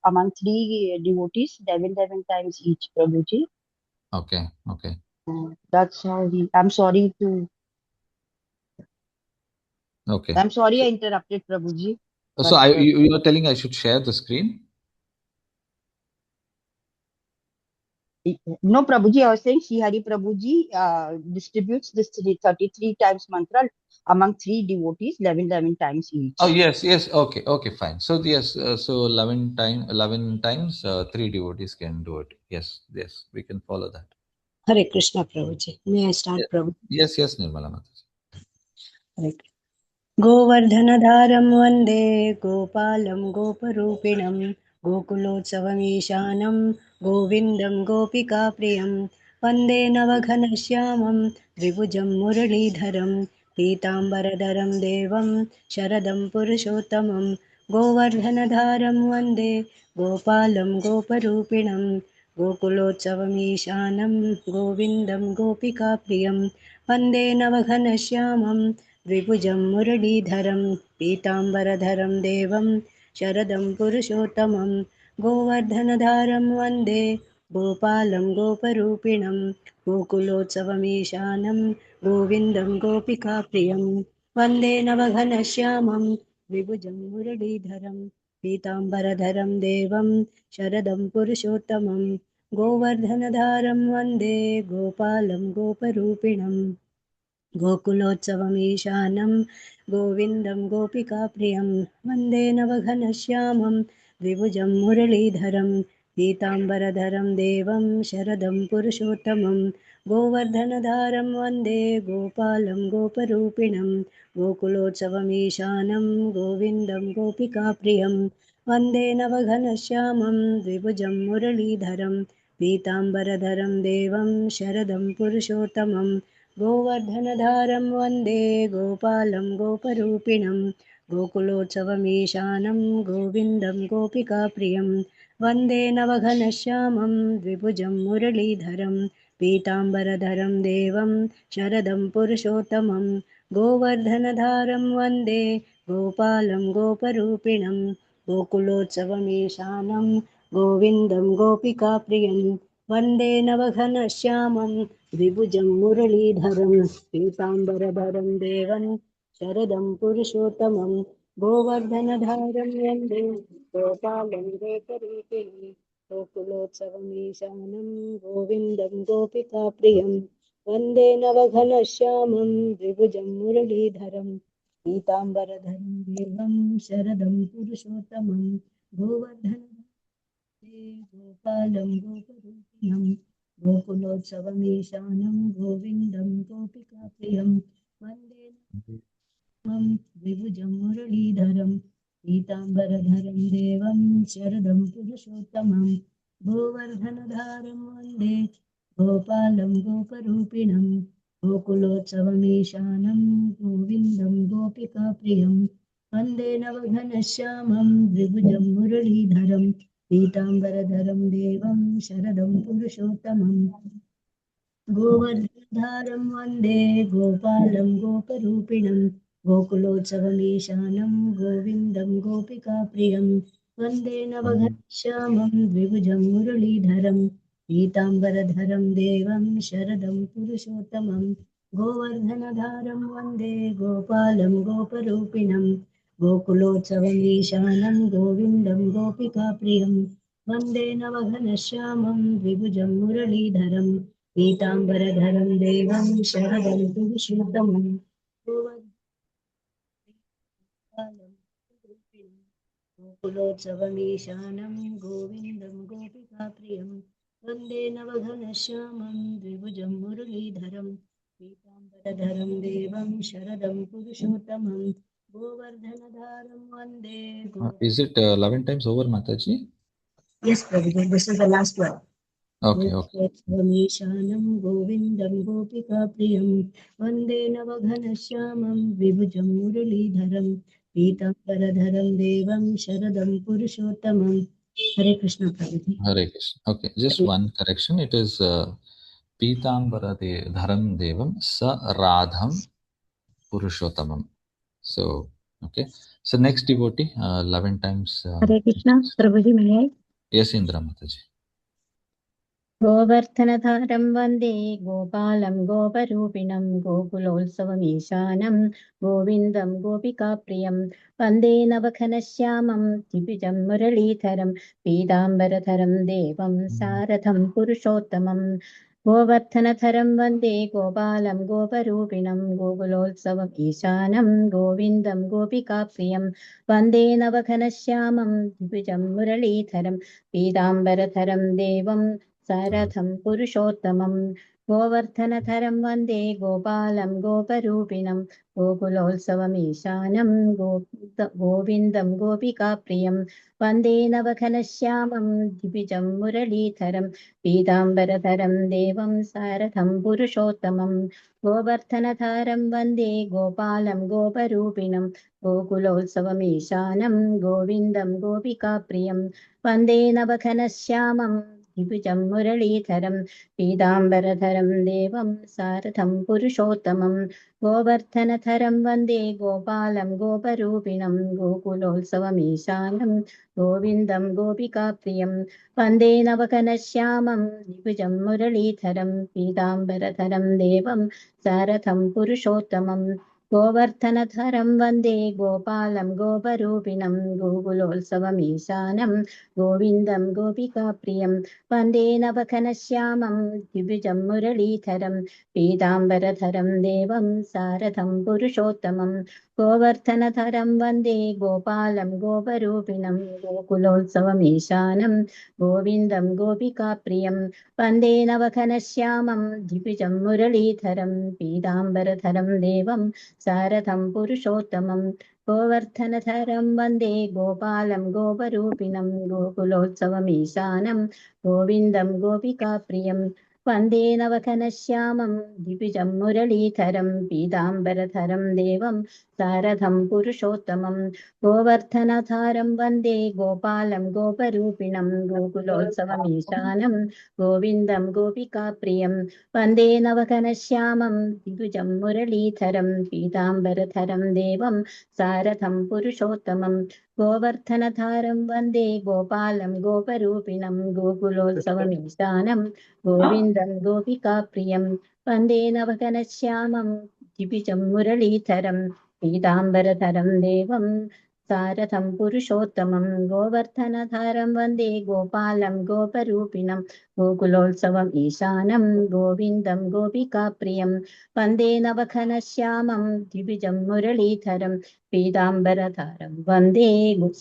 among three devotees, 11 times each, Prabhuji. Okay, okay, That's how he. okay. I'm sorry So, I interrupted, Prabhuji. so But you are telling I should share the screen? no, Prabhuji, I was saying Sri Hari Prabhuji distributes this 33 times mantra among three devotees, 11 times Oh each. yes, yes. Okay, okay, fine. So yes, so 11 times, three devotees can do it. Yes, yes, we can follow that. Hare Krishna, Prabhuji. May I start, Ye- Prabhu? Yes, yes, Nirmala Mataji. Hare गोवर्धनधारं वन्दे गोपालं गोपरूपिणं गोकुलोत्सवमीशानं गोविन्दं गोपिकाप्रियं वन्दे नवघनश्यामं द्विभुजं मुरलीधरं पीताम्बरधरं देवं शरदं पुरुषोत्तमं गोवर्धनधारं वन्दे गोपालं गोपरूपिणं गोकुलोत्सवमीशानं गोविन्दं गोपिकाप्रियं वन्दे नवघनश्यामं द्विभुजं मुरलीधरं पीताम्बरधरं देवं शरदं पुरुषोत्तमं गोवर्धनधारं वन्दे गोपालं गोपरूपिणं गोकुलोत्सवमीशानं गोविन्दं गोपिकाप्रियं वन्दे नवघनश्यामं द्विभुजं मुरलीधरं पीताम्बरधरं देवं शरदं पुरुषोत्तमं गोवर्धनधारं वन्दे गोपालं गोपरूपिणम् गोकुलोत्सवमीशानं गोविन्दं गोपिकाप्रियं वन्दे नवघनश्यामं द्विभुजं मुरलीधरं पीताम्बरधरं देवं शरदं पुरुषोत्तमं गोवर्धनधारं वन्दे गोपालं गोपरूपिणं गोकुलोत्सवमीशानं गोविन्दं गोपिकाप्रियं वन्दे नवघनश्यामं द्विभुजं मुरलीधरं पीताम्बरधरं देवं शरदं पुरुषोत्तमं गोवर्धनधारं वन्दे गोपालं गोपरूपिणं गोकुलोत्सवमीशानं गोविन्दं गोपिकाप्रियं वन्दे नवघनश्यामं द्विभुजं मुरलीधरं पीताम्बरधरं देवं शरदं पुरुषोत्तमं गोवर्धनधारं वन्दे गोपालं गोपरूपिणं गोकुलोत्सवमीशानं गोविन्दं गोपिकाप्रियं वन्दे नवघनश्यामं द्विभुजं मुरलीधरं पीताम्बरधरं देवं शरदं पुरुषोत्तमं गोवर्धनधारं वन्दे गोपालं गोपरूपिणं गोकुलोत्सवमीशानं गोविन्दं गोपिकाप्रियं वन्दे नवघनश्यामं द्विभुजं मुरलीधरं पीताम्बरधरं देवं शरदं पुरुषोत्तमं गोवर्धन गोपालं गोपरूपिणं गोकुलोत्सवमीशानं गोविन्दं गोपिकाप्रियं वन्दे मम द्विभुजं मुरलीधरं पीताम्बरधरं देवं शरदं पुरुषोत्तमं गोवर्धनधारं वन्दे गोपालं गोपरूपिणं गोकुलोत्सवमीशानं गोविन्दं गोपिकाप्रियं वन्दे नवघनश्यामं द्विभुजं मुरलीधरं पीताम्बरधरं देवं शरदं पुरुषोत्तमं गोवर्धनधारं वन्दे गोपालं गोपरूपिणं गोकुलोत्सवमीशानं गोविन्दं गोपिकाप्रियं वन्दे नवघनश्यामं द्विभुजं मुरलीधरं पीताम्बरधरं देवं शरदं पुरुषोत्तमं गोवर्धनधारं वन्दे गोपालं गोपरूपिणं गोकुलोत्सवमीशानं गोविन्दं गोपिकाप्रियं वन्दे नवघनश्यामं द्विभुजं मुरलीधरं पीताम्बरधरं देवं शरदं पुरुषोत्तमं गोकुलोत्सवमीशानं गोविन्दं गोपिकाप्रियं वन्दे नवघनश्यामं द्विभुजं मुरलीधरं पीताम्बरधरं देवं शरदं पुरुषोत्तमं गोवर्धनधारं वन्दे Is it 11 times over, Mataji? Yes, Prabhuji, this is the last one. Okay, okay. गोकुलोत्सवमीशानं गोविन्दं गोपिकाप्रियं वन्दे नवघनश्यामं विभुजं मुरलीधरं पीताम्बरधरं देवं शरदं पुरुषोत्तमं हरे कृष्ण प्रभुजी। Hare Krishna. Okay, just one correction. It is Pitambara Dharam Devam Sa Radham Purushottamam. So, okay. So next devotee, 11 times. हरे कृष्ण प्रभुजी मैं Yes, Indra Mataji. गोवर्धनधारं वन्दे गोपालं गोपरूपिणं गोकुलोत्सवमीशानं गोविन्दं गोपिकाप्रियं वन्दे नवघनश्यामं द्विभुजं मुरलीधरं पीताम्बरधरं देवं सारथं पुरुषोत्तमं गोवर्धनधरं वन्दे गोपालं गोपरूपिणं गोकुलोत्सवमीशानं गोविन्दं गोपिकाप्रियं वन्दे नवघनश्यामं द्विभुजं मुरलीधरं पीताम्बरधरं देवं सारथं पुरुषोत्तमं गोवर्धनधरं वन्दे गोपालं गोपरूपिणं गोकुलोत्सवमीशानं गोविन्दं गोपिकाप्रियं वन्दे नवघनश्यामं द्विजं मुरलीधरं पीताम्बरधरं देवं सारथं पुरुषोत्तमं गोवर्धनधरं वन्दे गोपालं गोपरूपिणं गोकुलोत्सवमीशानं गोविन्दं गोपिकाप्रियं वन्दे नवघनश्यामं द्विभुजं मुरलीधरं पीताम्बरधरं देवं सारथं पुरुषोत्तमं गोवर्धनधरं वन्दे गोपालं गोपरूपिणं गोकुलोत्सवमीशानं गोविन्दं गोपिकाप्रियं वन्दे नवघनश्यामं द्विभुजं मुरलीधरं पीताम्बरधरं देवं सारथं पुरुषोत्तमं गोवर्धनधरं वन्दे गोपालं गोपरूपिणं गोकुलोत्सवमीशानं गोविन्दं गोपिकाप्रियं वन्दे नवघनश्यामं द्विभुजं मुरलीधरं पीताम्बरधरं देवं सारथं पुरुषोत्तमं गोवर्धनधरं वन्दे गोपालं गोपरूपिणं गोकुलोत्सवमीशानं गोविन्दं गोपिकाप्रियं वन्दे नवघनश्यामं द्विभुजं मुरलीधरं पीताम्बरधरं देवं सारथं पुरुषोत्तमं गोवर्धनधरं वन्दे गोपालं गोपरूपिणं गोकुलोत्सवमीशानं गोविन्दं गोपिकाप्रियं वन्दे नवघनश्यामं द्विभुजं मुरलीधरं पीताम्बरधरं देवं सारथं पुरुषोत्तमं गोवर्धनधारं वन्दे गोपालं गोपरूपिणं गोकुलोत्सवमीशानं गोविन्दं गोपिकाप्रियं वन्दे नवघनश्यामं द्विभुजं मुरलीधरं पीताम्बरधरं देवं सारथं पुरुषोत्तमं गोवर्धनधारं वन्दे गोपालं गोपरूपिणं गोकुलोत्सवमीशानं गोविन्दं गोपिकाप्रियं वन्दे नवघनश्यामं द्विभुजं मुरलीधरं पीताम्बरधरं देवं सारथं पुरुषोत्तमं गोवर्धनधारं वन्दे गोपालं गोपरूपिणं गोकुलोत्सवम् ईशानं गोविन्दं गोपिकाप्रियं वन्दे नवघनश्यामं द्विभुजं मुरलीधरं पीताम्बरधरं वन्दे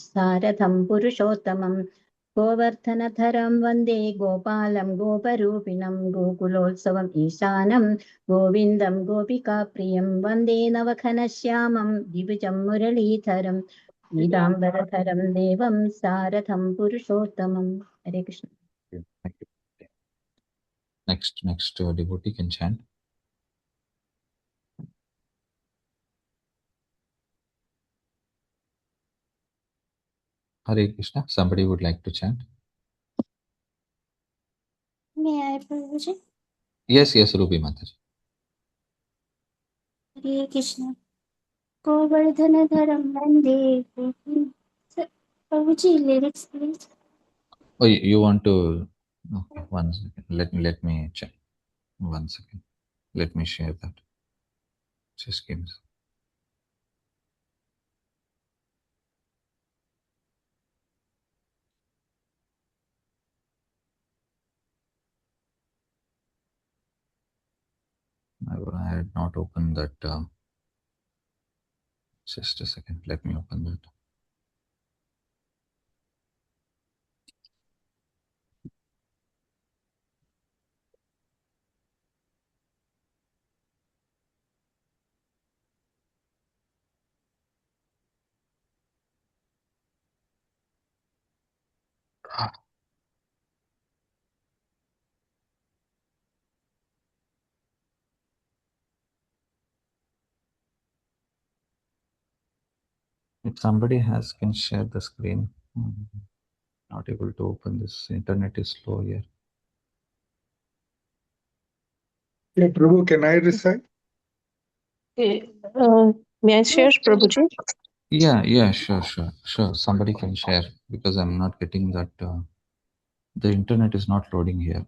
सारथं पुरुषोत्तमं गोवर्धनधरं वन्दे गोपालं गोपरूपिणं गोकुलोत्सवम् ईशानं गोविन्दं गोपिकाप्रियं वन्दे नवघनश्यामं द्विभुजं मुरलीधरं पीताम्बरधरं देवं सारथं पुरुषोत्तमं हरे Krishna. Thank you. Next devotee can chant. Hare Krishna. Somebody would like to chant? May I, Prabhuji? Yes, yes, Ruby Mataji. Hare Krishna. Govardhanadharam Vande Gopin. Prabhuji, lyrics please. Oh, you want to? Okay, one second. Let me check. One second. Let me share that. Just give me. I had not opened that. Just a second. Let me open that. If somebody has can share the screen. Not able to open this. Internet is slow here. Yeah, Prabhu, can I recite? Okay, may I share, Prabhuji? Yeah, sure. Somebody can share because I'm not getting that. The internet is not loading here.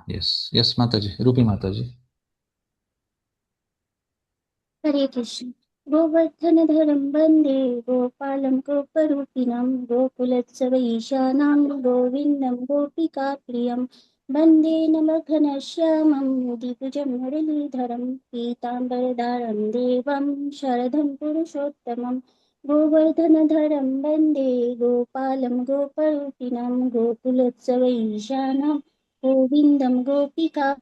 Yes, Mataji, Rupi Mataji. हरे कृष्ण गोवर्धनधरं वन्दे गोपालं गोपरूपिणं गोकुलत्सवैशानां गोविन्दं गोपिकाप्रियं वन्दे नमघनश्यामं दिभुजं मुरलीधरं पीताम्बरधारं देवं शरदं पुरुषोत्तमं गोवर्धनधरं वन्दे गोपालं गोपरूपिणं गोकुलोत्सवैशानां गोविन्दं गोपिका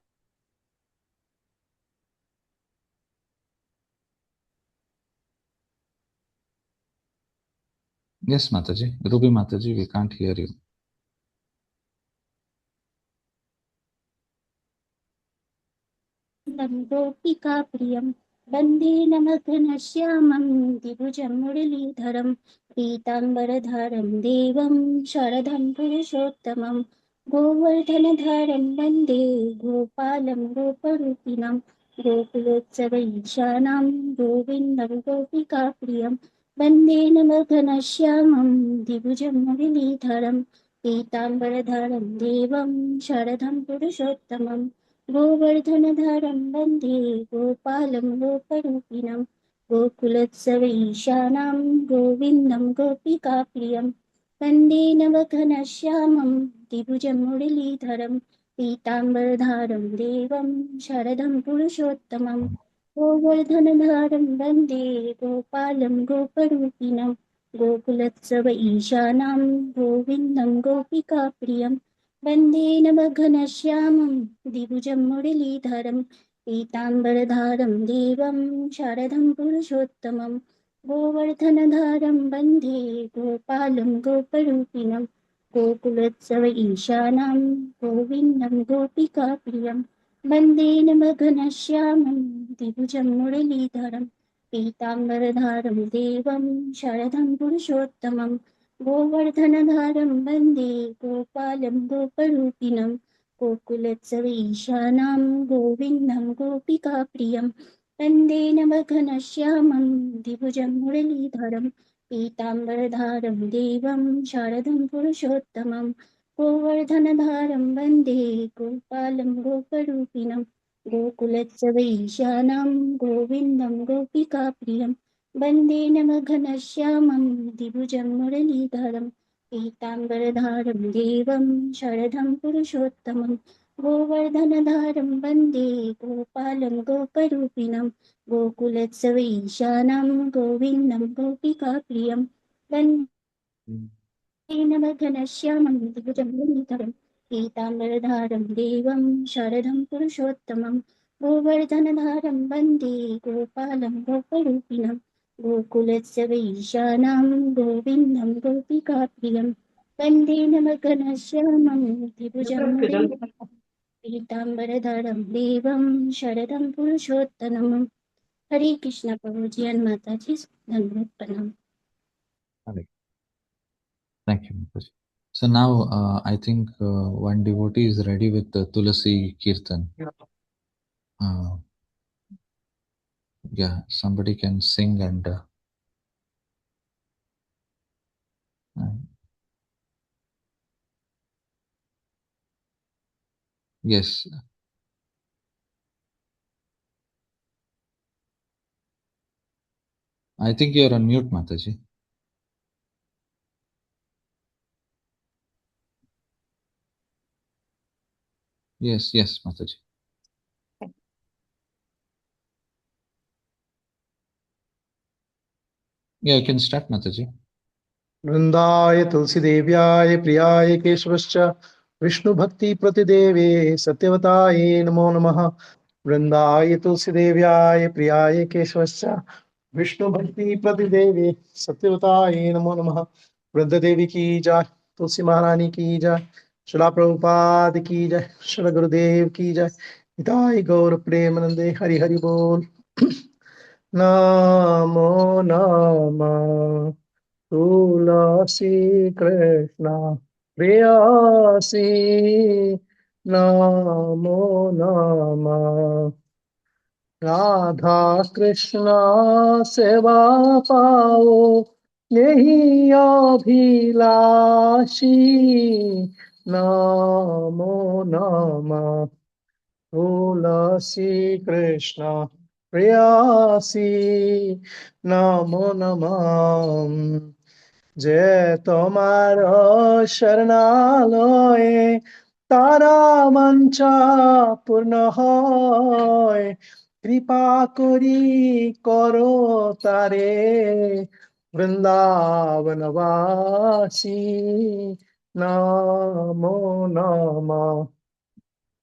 Yes, Mataji, Rupi Mataji, we can't hear you. गोपिकाप्रियं वन्दे नमघनश्यामं द्विभुजं मुरलीधरं पीताम्बरधरं देवं शरदं पुरुषोत्तमं गोवर्धनधरं वन्दे गोपालं गोपरूपिणं गोकुलोत्सवैशानां गोविन्दं गोपिकाप्रियं वन्दे नमघनश्यामं द्विभुजं मुरलीधरं पीताम्बरधरं देवं शरदं पुरुषोत्तमम् गोवर्धनधरं वन्दे गोपालं गोपरूपिणं गोकुलोत्सवैशानां गोविन्दं गोपिकाप्रियं वन्दे नवघनश्यामं द्विभुजं मुरलीधरं पीताम्बरधारं देवं शरदं पुरुषोत्तमं गोवर्धनधारं वन्दे गोपालं गोपरूपिणं गोकुलोत्सवैशानां गोविन्दं गोपिकाप्रियं वन्दे नवघनश्यामं द्विभुजं मुरलीधरं पीताम्बरधारं देवं शरदं पुरुषोत्तमं गोवर्धनधारं वन्दे गोपालं गोपरूपिणं गोकुलोत्सव ईशानां गोविन्दं गोपिकाप्रियं वन्दे नमघनश्यामं द्विभुजं मुरलीधरं पीताम्बरधारं देवं शरदं पुरुषोत्तमं गोवर्धनधारं वन्दे गोपालं गोपरूपिणं गोकुलोत्सवैशानां गोविन्दं गोपिकाप्रियं वन्दे नवघनश्यामं द्विभुजं मुरलीधरं पीताम्बरधारं देवं शारदं पुरुषोत्तमं गोवर्धनधारं वन्दे गोपालं गोपरूपिणं गोकुलोत्सवैशानां गोविन्दं गोपिकाप्रियं वन्दे नवघनश्यामं द्विभुजं मुरलीधरं पीताम्बरधारं देवं शरदं पुरुषोत्तमं गोवर्धनधारं वन्दे गोपालं गोपरूपिणं गोकुलोत्सवैशानां गोविन्दं गोपिकाप्रियं वन्दे नवघनश्यामं द्विभुजं मुरलीधरं पीताम्बरधारं देवं शरदं पुरुषोत्तमं गोवर्धनधारं वन्दे गोपालं गोपरूपिणं गोकुलोत्सवैशानां गोविन्दं गोपिकाप्रियं वन्दे नमघनश्यामं द्विभुजं मुरलीधरं पीताम्बरधरं देवं शरदं पुरुषोत्तमम् हरे कृष्ण प्रभुजी and Mataji, धन्यवाद प्रणाम. Thank you, Mataji. So now I think one devotee is ready with the Tulasi Kirtan. Uh, yeah, somebody can sing and uh, yes, I think you're on mute, Mataji. Yes, Mataji. Yeah, you can start, Mataji. वृंदाय तुलसी देव्याय प्रियाय केशवश्च विष्णु भक्ति प्रतिदेवे सत्यवताये नमो नमः। वृंदाय तुलसी देव्याय प्रियाय केशवश्च विष्णु भक्ति प्रतिदेवे सत्यवताये नमो नमः। वृंद देवी की जय, तुलसी महारानी की जय, शिला प्रभुपाद की जय, शिल गुरुदेव की जय। निताय गौर प्रेमानंदे हरि हरि बोल। नमो नमः तुलसी कृष्ण प्रेयसी नमो नमः। राधा कृष्ण सेवा पाओ यही अभिलाषी नमो नमः। तुलसी कृष्ण प्रेयसी नमो नमः। जय তোমার শরণালয়ে তারা বাঞ্ছা পূর্ণ হয়, কৃপা করি করো তারে বৃন্দাবনবাসী নমো নমঃ।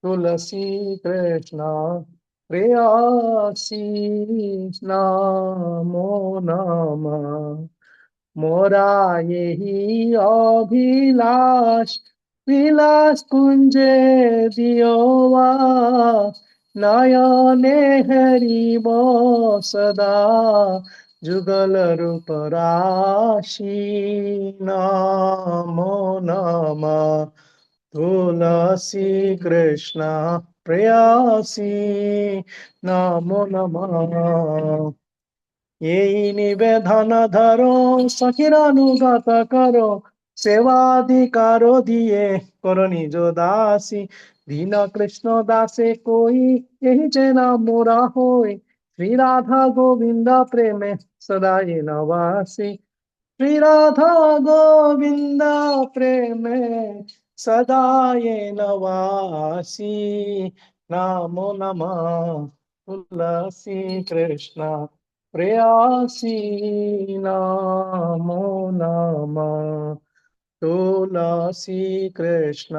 तुलसी कृष्ण प्रेयसी नमो नमः। मोरा यही अभिलाष विलास कुंजे दियोवा, नयने हरिब सदा जुगल रूप राशि नमो नमः। तुलसी कृष्ण प्रेयसी नमो नमः। এই নিবেদন ধরো সখির অনুগত করো, সেবাধিকার দিয়ে করো নিজ দাসী। দীন কৃষ্ণ দাসে কই এই যে না মোরা হই, শ্রী রাধা গোবিন্দ প্রেমে সদাই নবাসী। श्री राधा गोविंद प्रेमे सदाये नवासी नमो नमः। तुलसी कृष्ण प्रेयसी नमो नमः। तुलसी कृष्ण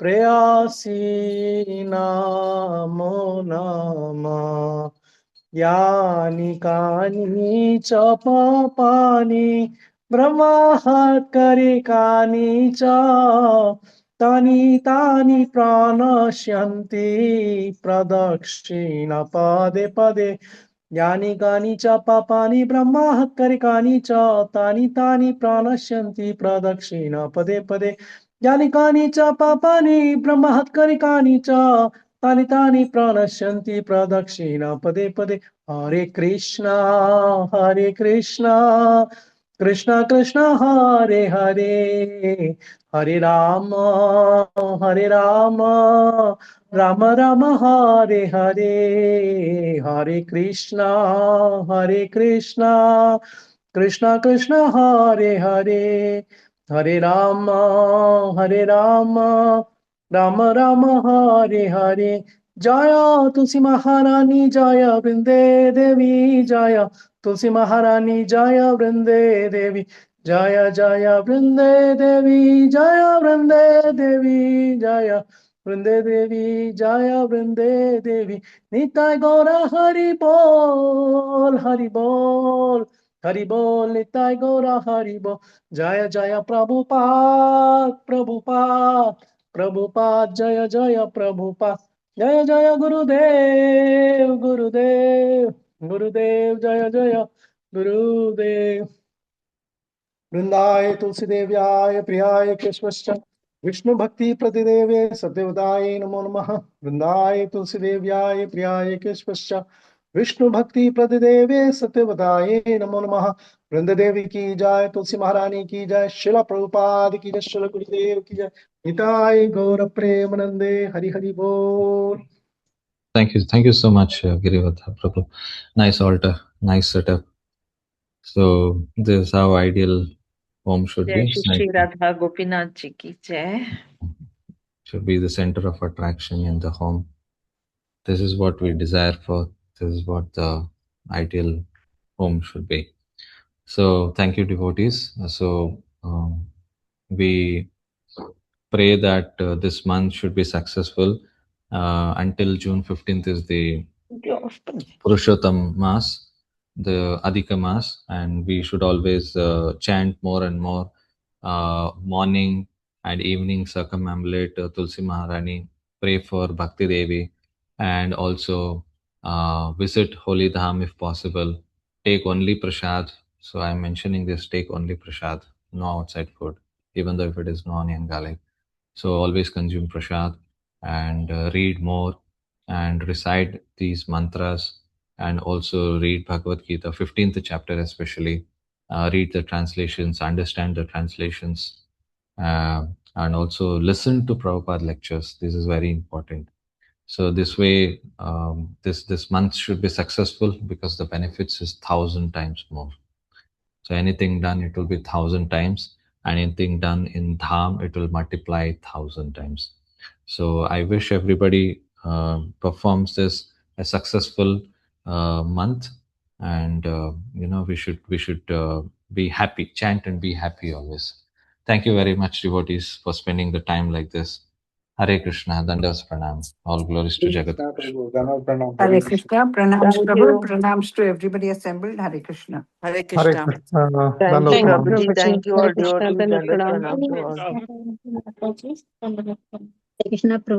प्रेयसी नमो नमः। यानि कानि च पापानि ब्रह्माहत्करिकानि च तानि तानि प्रणश्यन्ति प्रदक्षिण पदे पदे। यानि कानि च पापानि ब्रह्माहत्करिकानि च तानि तानि प्रणश्यन्ति प्रदक्षिण पदे पदे। यानि कानि च पापानि ब्रह्माहत्करिकानि च तानि तानि प्रणश्यन्ति प्रदक्षिण पदे पदे। हरे कृष्णा हरे कृष्णा कृष्णा कृष्णा हरे हरे, हरे राम हरे राम राम राम हरे हरे। हरे कृष्णा कृष्णा कृष्णा हरे हरे, हरे राम राम राम हरे हरे। जय तुलसी महारानी जय वृंदे देवी जय, तुलसी महारानी जय वृंदे देवी जय, जय वृंदे देवी जय वृंदे देवी जय वृंदे देवी जय वृंदे देवी। निताय गौरा हरि बोल हरि बोल निताय गौरा हरि बोल। जय जय प्रभुपाद प्रभुपाद प्रभुपाद जय जय प्रभुपाद। जय जय गुरुदेव गुरुदेव गुरुदेव जय जय गुरुदेव। वृंदाय तुलसी देव्याय प्रियाय केशवश्च विष्णु भक्ति प्रतिदेवे सत्यवताय नमो नमः। वृंदाय तुलसी देव्याय प्रियाय केशवश्च विष्णु भक्ति प्रतिदेवे सत्यवताय नमो नमः। वृंद देवी की जय, तुलसी महारानी की जय, शिला प्रभुपाद की जय, शिल गुरुदेव की जय। निताय गौर प्रेमानंदे हरि हरि बोल। Thank you so much, Girivardha Prabhu. Nice altar, nice setup. So this is how ideal home should जय be. श्री Like, श्री राधा गोपीनाथ जी की जय। should be the center of attraction in the home. This is what we desire for. This is what the ideal home should be. So thank you, devotees. We pray that this month should be successful. Until June 15th is the Purushottam Mass, the Adhika Mass, and we should always chant more and more morning and evening circumambulate Tulsi Maharani, pray for Bhakti Devi, and also visit Holy Dham if possible. Take only prasad. So I'm mentioning this: take only prasad, no outside food, even though if it is no onion garlic. So always consume prasad and read more and recite these mantras, and also read Bhagavad Gita, 15th chapter especially. Read the translations, understand the translations, and also listen to Prabhupada lectures. This is very important. So this way, this month should be successful because the benefits is 1,000 times more. So anything done, it will be 1,000 times. Anything done in Dham, it will multiply 1,000 times. So I wish everybody performs this a successful month, and we should be happy, chant and be happy always. Thank you very much, devotees, for spending the time like this. Hare Krishna, Dandas Pranam. All glories to Jagat. Krishna Prabhu, Dhanava Pranam, Hare Hare Krishna. Krishna, pranams Thank Prabhu, you. pranams to everybody assembled. Hare Krishna. Hare Hare Krishna. Krishna, Thank Dhanava you, Thank you, Pranam. Prabhuji. Prabhuji. Thank you, Hare all Krishna, devotees. Dana Dandavat Pranam. pranam to all. Hare Krishna, Prabhu.